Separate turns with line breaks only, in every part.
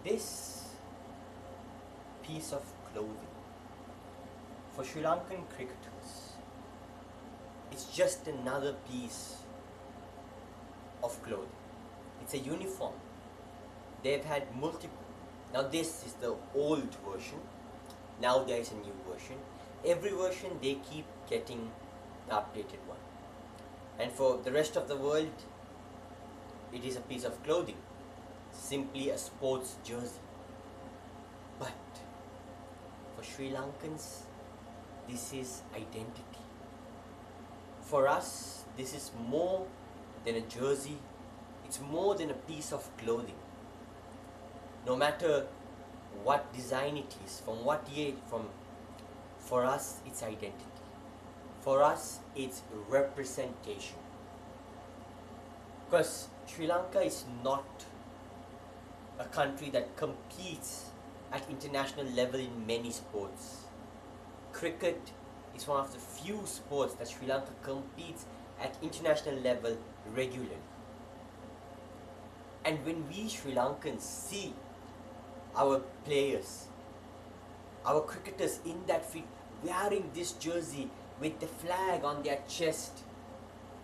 This piece of clothing for Sri Lankan cricketers, it's just another piece of clothing. It's a uniform. They've had multiple. Now this is the old version. Now there is a new version. Every version they keep getting the updated one. And for the rest of the world, it is a piece of clothing, simply a sports jersey. But for Sri Lankans, this is identity. For us, this is more than a jersey. It's more than a piece of clothing. No matter what design it is, from what year, for us, it's identity. For us, it's representation. Because Sri Lanka is not a country that competes at international level in many sports. Cricket is one of the few sports that Sri Lanka competes at international level regularly. And when we Sri Lankans see our players, our cricketers in that field wearing this jersey with the flag on their chest,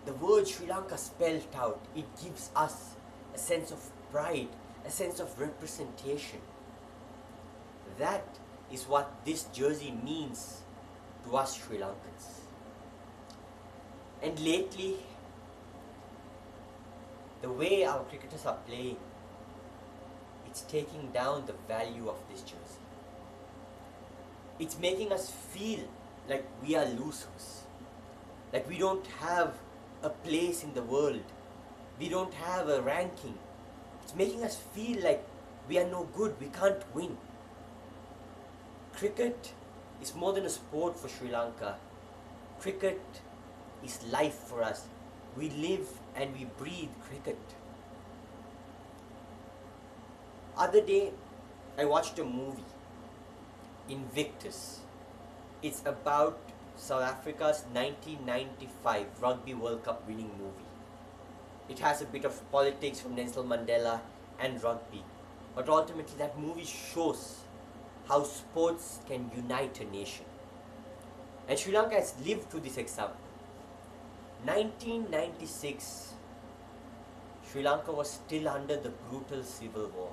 the word Sri Lanka spelled out, it gives us a sense of pride, a sense of representation. That is what this jersey means to us Sri Lankans. And lately, the way our cricketers are playing, it's taking down the value of this jersey. It's making us feel like we are losers, like we don't have a place in the world, we don't have a ranking. It's making us feel like we are no good, we can't win. Cricket is more than a sport for Sri Lanka. Cricket is life for us. We live and we breathe cricket. Other day, I watched a movie, Invictus. It's about South Africa's 1995 Rugby World Cup winning movie. It has a bit of politics from Nelson Mandela and rugby, but ultimately that movie shows how sports can unite a nation. And Sri Lanka has lived through this example. 1996, Sri Lanka was still under the brutal civil war.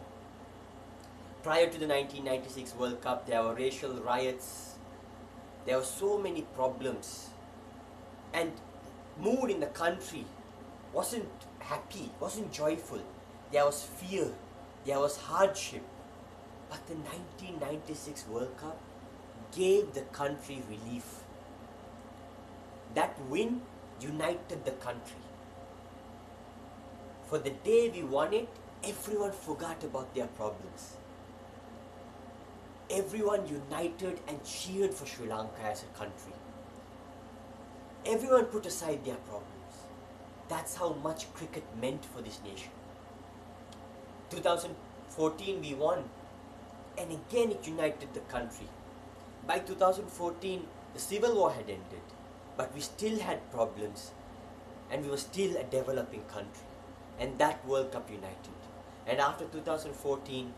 Prior to the 1996 World Cup, there were racial riots, there were so many problems, and mood in the country wasn't happy, wasn't joyful. There was fear, there was hardship. But the 1996 World Cup gave the country relief. That win united the country. For the day we won it, everyone forgot about their problems. Everyone united and cheered for Sri Lanka as a country. Everyone put aside their problems. That's how much cricket meant for this nation. 2014 we won, and again it united the country. By 2014 the civil war had ended, but we still had problems and we were still a developing country, and that World Cup united. And after 2014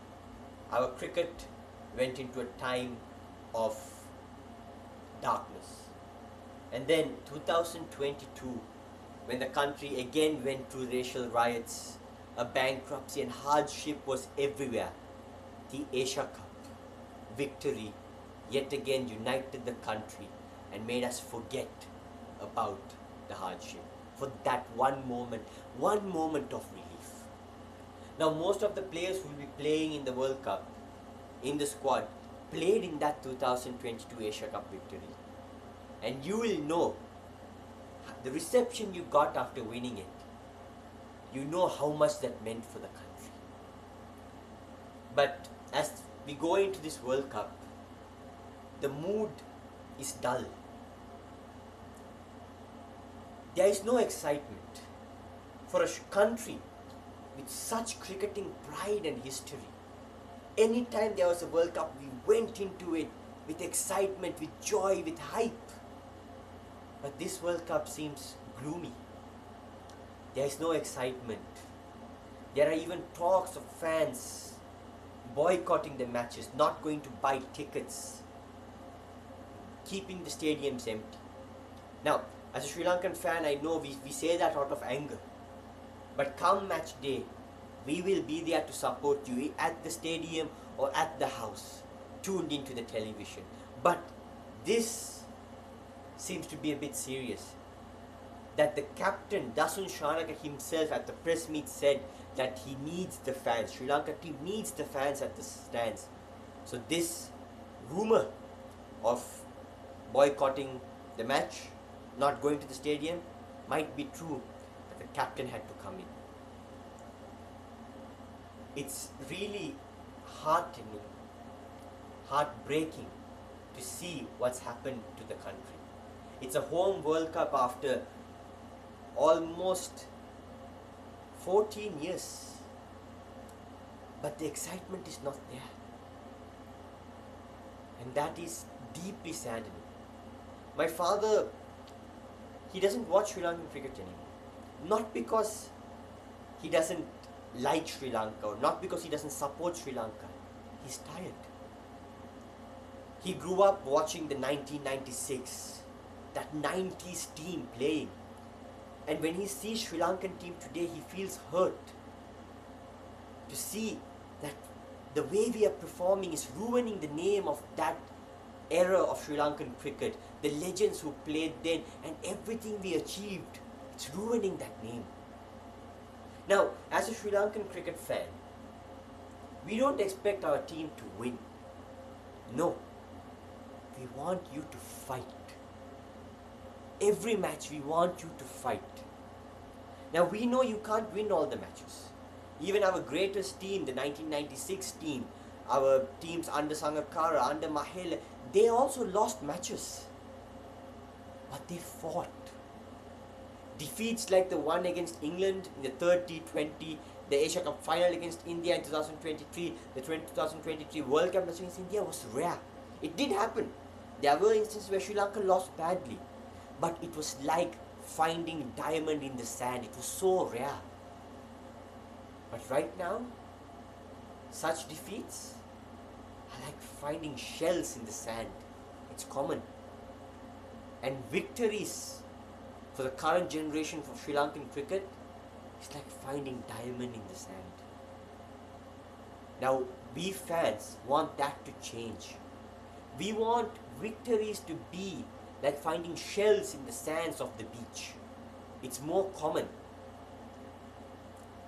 our cricket went into a time of darkness. And then 2022, when the country again went through racial riots, a bankruptcy and hardship was everywhere, the Asia Cup victory yet again united the country and made us forget about the hardship for that one moment of relief. Now most of the players who will be playing in the World Cup in the squad played in that 2022 Asia Cup victory. And you will know the reception you got after winning it. You know how much that meant for the country. But as we go into this World Cup, the mood is dull. There is no excitement for a country with such cricketing pride and history. Anytime there was a World Cup, we went into it with excitement, with joy, with hype. But this World Cup seems gloomy. There is no excitement. There are even talks of fans boycotting the matches, not going to buy tickets, keeping the stadiums empty. Now, as a Sri Lankan fan, I know we say that out of anger. But come match day, we will be there to support you at the stadium or at the house, tuned into the television. But this seems to be a bit serious. That the captain, Dasun Shanaka himself at the press meet said that he needs the fans. Sri Lanka team needs the fans at the stands. So this rumor of boycotting the match, not going to the stadium, might be true, that the captain had to come in. It's really heartening, heartbreaking to see what's happened to the country. It's a home World Cup after almost 14 years. But the excitement is not there. And that is deeply saddening. My father, he doesn't watch Sri Lankan cricket anymore. Not because he doesn't like Sri Lanka or not because he doesn't support Sri Lanka. He's tired. He grew up watching the 1996, that 90s team playing. And when he sees Sri Lankan team today, he feels hurt. To see that the way we are performing is ruining the name of that era of Sri Lankan cricket, the legends who played then, and everything we achieved, it's ruining that name. Now, as a Sri Lankan cricket fan, we don't expect our team to win. No. We want you to fight. Every match we want you to fight. Now we know you can't win all the matches. Even our greatest team, the 1996 team, our teams under Sangakkara, under Mahela, they also lost matches. But they fought. Defeats like the one against England in the third T20, the Asia Cup final against India in 2023, the 2023 World Cup match against India was rare. It did happen. There were instances where Sri Lanka lost badly. But it was like finding diamond in the sand. It was so rare. But right now, such defeats are like finding shells in the sand. It's common. And victories for the current generation of Sri Lankan cricket is like finding diamond in the sand. Now, we fans want that to change. We want victories to be like finding shells in the sands of the beach. It's more common.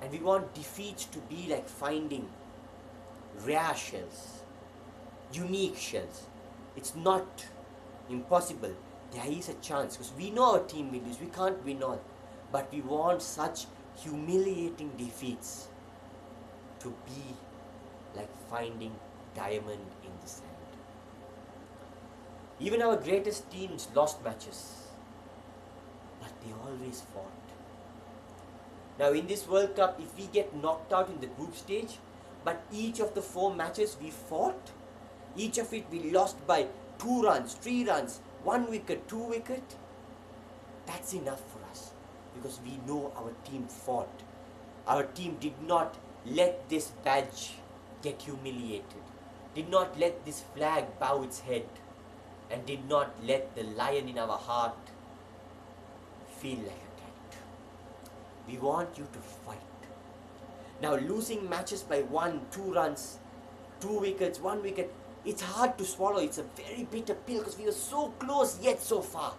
And we want defeats to be like finding rare shells, unique shells. It's not impossible. There is a chance because we know our team will lose. We can't win all. But we want such humiliating defeats to be like finding diamond in the sand. Even our greatest teams lost matches, but they always fought. Now in this World Cup, if we get knocked out in the group stage, but each of the 4 matches we fought, each of it we lost by 2 runs, 3 runs, 1 wicket, 2 wicket, that's enough for us because we know our team fought. Our team did not let this badge get humiliated, did not let this flag bow its head, and did not let the lion in our heart feel like a cat. We want you to fight. Now losing matches by 1, 2 runs, 2 wickets, 1 wicket, it's hard to swallow. It's a very bitter pill because we were so close yet so far.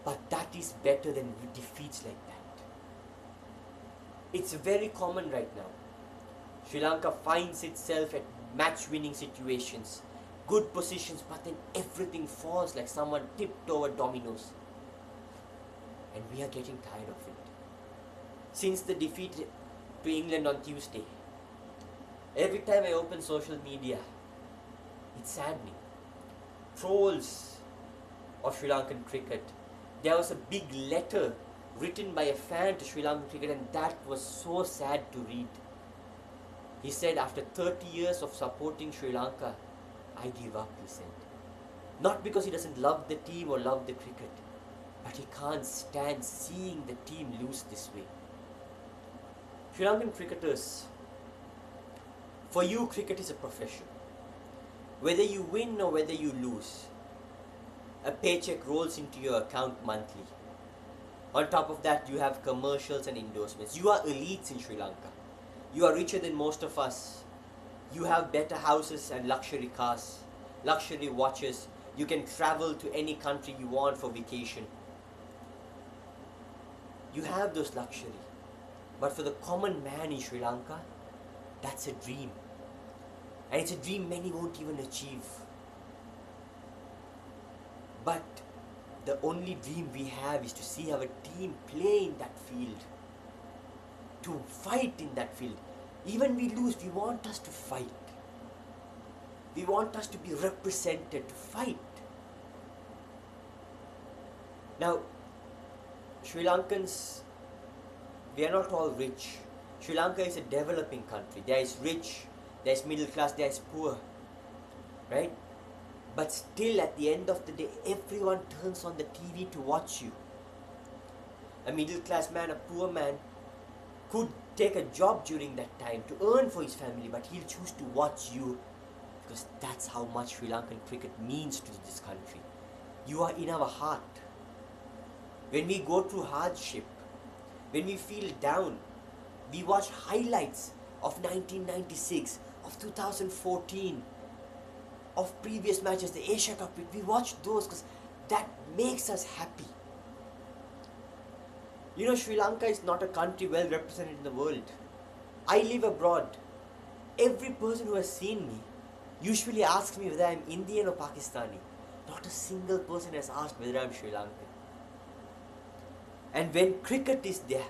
But that is better than defeats like that. It's very common right now. Sri Lanka finds itself at match-winning situations, good positions, but then everything falls like someone tipped over dominoes. And we are getting tired of it. Since the defeat to England on Tuesday, every time I open social media, it's saddening. Trolls of Sri Lankan cricket. There was a big letter written by a fan to Sri Lankan cricket, and that was so sad to read. He said, after 30 years of supporting Sri Lanka, I give up, he said. Not because he doesn't love the team or love the cricket, but he can't stand seeing the team lose this way. Sri Lankan cricketers For you, cricket is a profession. Whether you win or whether you lose, a paycheck rolls into your account monthly. On top of that, you have commercials and endorsements. You are elites in Sri Lanka. You are richer than most of us. You have better houses and luxury cars, luxury watches. You can travel to any country you want for vacation. You have those luxury. But for the common man in Sri Lanka, that's a dream. And it's a dream many won't even achieve. But the only dream we have is to see our team play in that field, to fight in that field. Even we lose, we want us to fight. We want us to be represented, to fight. Now, Sri Lankans, we are not all rich. Sri Lanka is a developing country. There is rich, there is middle class, there is poor. Right? But still, at the end of the day, everyone turns on the TV to watch you. A middle class man, a poor man, could take a job during that time to earn for his family, but he'll choose to watch you because that's how much Sri Lankan cricket means to this country. You are in our heart. When we go through hardship, when we feel down, we watch highlights of 1996, of 2014, of previous matches, the Asia Cup. We watch those because that makes us happy. You know, Sri Lanka is not a country well represented in the world. I live abroad. Every person who has seen me usually asks me whether I'm Indian or Pakistani. Not a single person has asked whether I'm Sri Lankan. And when cricket is there,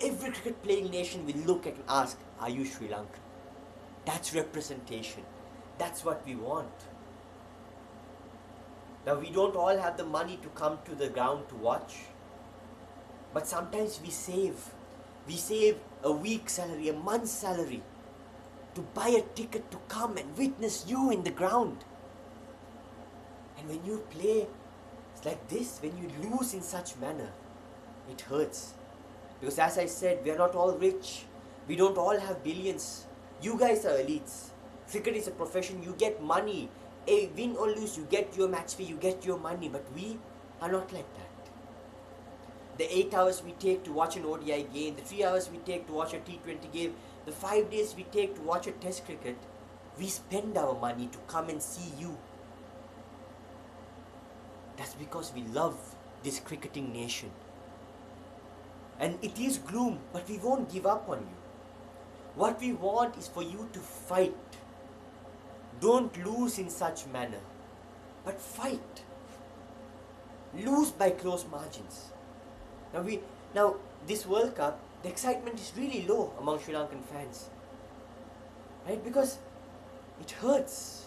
every cricket playing nation will look at and ask, are you Sri Lankan? That's representation. That's what we want. Now, we don't all have the money to come to the ground to watch. But sometimes we save. We save a week's salary, a month's salary to buy a ticket to come and witness you in the ground. And when you play it's like this, when you lose in such manner, it hurts. Because as I said, we are not all rich. We don't all have billions. You guys are elites. Cricket is a profession. You get money. Win or lose, you get your match fee, you get your money. But we are not like that. The 8 hours we take to watch an ODI game, the 3 hours we take to watch a T20 game, the 5 days we take to watch a test cricket, we spend our money to come and see you. That's because we love this cricketing nation. And it is gloom, but we won't give up on you. What we want is for you to fight. Don't lose in such manner, but fight. Lose by close margins. Now this World Cup, the excitement is really low among Sri Lankan fans. Right? Because it hurts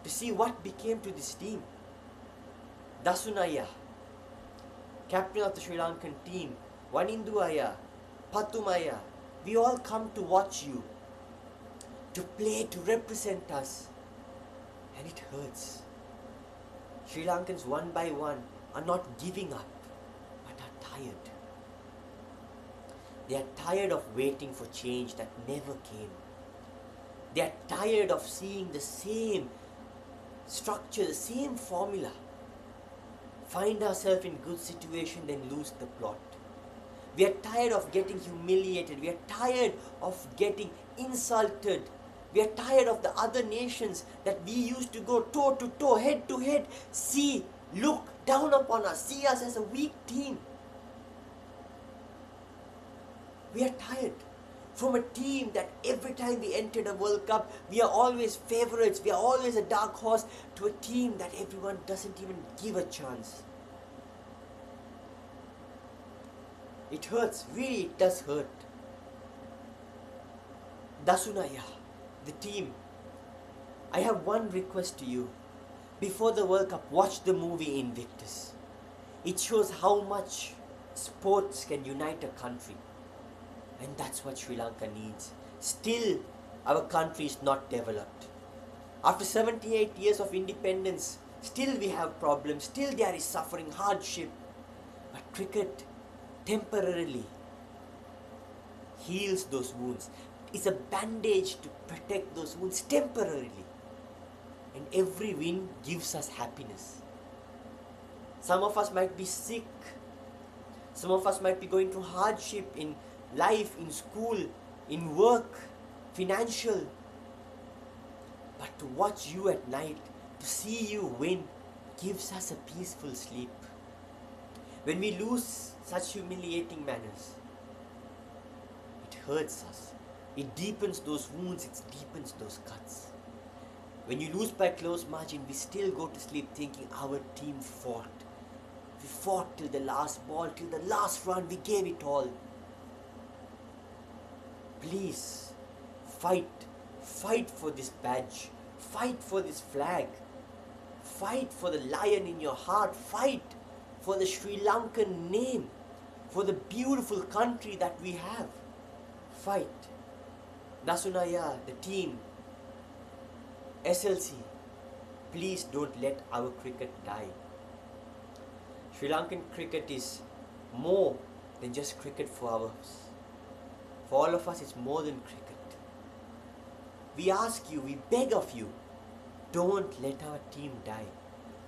to see what became to this team. Dasunaya, captain of the Sri Lankan team, Waninduaya, Patumaya, we all come to watch you, to play, to represent us. And it hurts. Sri Lankans one by one are not giving up, but are tired. They are tired of waiting for change that never came. They are tired of seeing the same structure, the same formula. Find ourselves in good situation, then lose the plot. We are tired of getting humiliated. We are tired of getting insulted. We are tired of the other nations that we used to go toe to toe, head to head, look down upon us, see us as a weak team. We are tired from a team that every time we entered a World Cup, we are always favorites, we are always a dark horse, to a team that everyone doesn't even give a chance. It hurts, really it does hurt. Dasunaya, the team, I have one request to you. Before the World Cup, watch the movie Invictus. It shows how much sports can unite a country. And that's what Sri Lanka needs. Still, our country is not developed. After 78 years of independence, still we have problems. Still there is suffering, hardship. But cricket temporarily heals those wounds. is a bandage to protect those wounds temporarily. And every win gives us happiness. Some of us might be sick. Some of us might be going through hardship in life, in school, in work, financial. But to watch you at night, to see you win, gives us a peaceful sleep. When we lose such humiliating manners, it hurts us. It deepens those wounds, it deepens those cuts. When you lose by close margin, we still go to sleep thinking our team fought. We fought till the last ball, till the last run, we gave it all. Please, fight. Fight for this badge. Fight for this flag. Fight for the lion in your heart. Fight for the Sri Lankan name. For the beautiful country that we have. Fight. Nasunaya, the team, SLC, please don't let our cricket die. Sri Lankan cricket is more than just cricket for us. For all of us, it's more than cricket. We ask you, we beg of you, don't let our team die.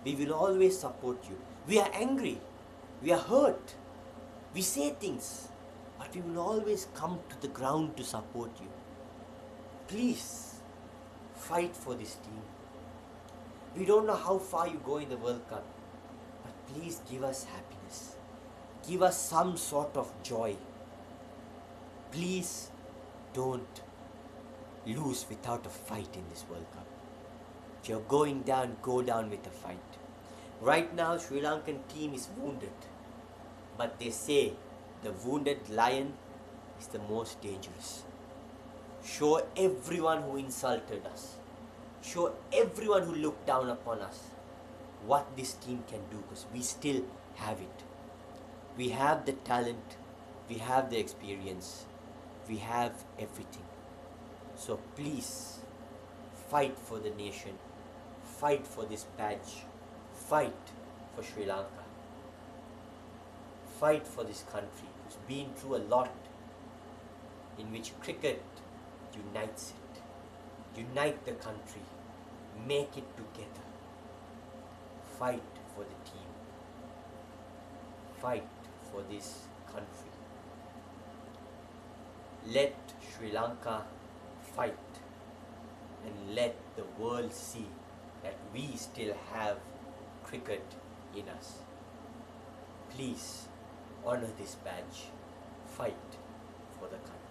We will always support you. We are angry. We are hurt. We say things. But we will always come to the ground to support you. Please, fight for this team. We don't know how far you go in the World Cup. But please give us happiness. Give us some sort of joy. Please don't lose without a fight in this World Cup. If you're going down, go down with a fight. Right now, Sri Lankan team is wounded. But they say the wounded lion is the most dangerous. Show everyone who insulted us. Show everyone who looked down upon us what this team can do, because we still have it. We have the talent. We have the experience. We have everything. So please, fight for the nation. Fight for this badge. Fight for Sri Lanka. Fight for this country who's been through a lot, in which cricket unites it. Unite the country. Make it together. Fight for the team. Fight for this country. Let Sri Lanka fight, and let the world see that we still have cricket in us. Please honor this badge. Fight for the country.